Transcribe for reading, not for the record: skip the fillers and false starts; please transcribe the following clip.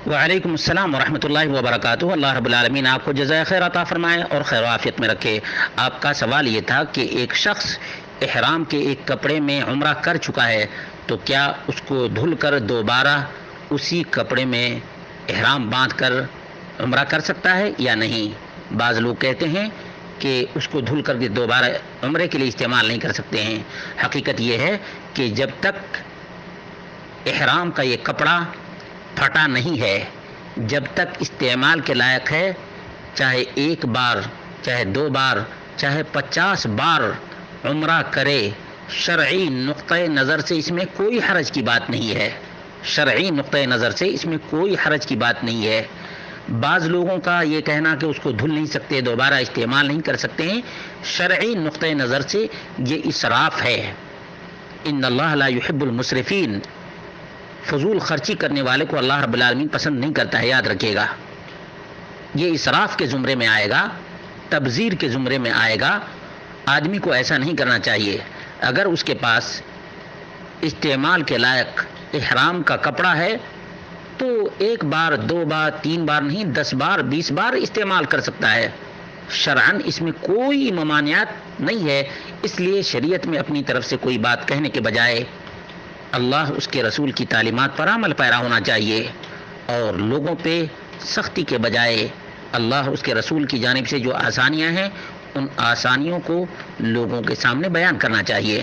وعلیکم السلام ورحمۃ اللہ وبرکاتہ۔ اللہ رب العالمین آپ کو جزائے خیر عطا فرمائے اور خیر و عافیت میں رکھے۔ آپ کا سوال یہ تھا کہ ایک شخص احرام کے ایک کپڑے میں عمرہ کر چکا ہے تو کیا اس کو دھل کر دوبارہ اسی کپڑے میں احرام باندھ کر عمرہ کر سکتا ہے یا نہیں؟ بعض لوگ کہتے ہیں کہ اس کو دھل کر بھی دوبارہ عمرے کے لیے استعمال نہیں کر سکتے ہیں۔ حقیقت یہ ہے کہ جب تک احرام کا یہ کپڑا پھٹا نہیں ہے، جب تک استعمال کے لائق ہے، چاہے ایک بار، چاہے 2 بار، چاہے 50 بار عمرہ کرے، شرعی نقطۂ نظر سے اس میں کوئی حرج کی بات نہیں ہے۔ شرعی نقطۂ نظر سے اس میں کوئی حرج کی بات نہیں ہے۔ بعض لوگوں کا یہ کہنا کہ اس کو دھل نہیں سکتے، دوبارہ استعمال نہیں کر سکتے ہیں، شرعی نقطۂ نظر سے یہ اسراف ہے۔ ان اللہ لا يحب المسرفین، فضول خرچی کرنے والے کو اللہ رب العالمین پسند نہیں کرتا ہے، یاد رکھیے گا۔ یہ اسراف کے زمرے میں آئے گا، تبذیر کے زمرے میں آئے گا۔ آدمی کو ایسا نہیں کرنا چاہیے۔ اگر اس کے پاس استعمال کے لائق احرام کا کپڑا ہے تو 1 بار، 2 بار، 3 بار نہیں، 10 بار، 20 بار استعمال کر سکتا ہے۔ شرعاً اس میں کوئی ممانعت نہیں ہے۔ اس لیے شریعت میں اپنی طرف سے کوئی بات کہنے کے بجائے اللہ اس کے رسول کی تعلیمات پر عمل پیرا ہونا چاہیے، اور لوگوں پہ سختی کے بجائے اللہ اس کے رسول کی جانب سے جو آسانیاں ہیں ان آسانیوں کو لوگوں کے سامنے بیان کرنا چاہیے۔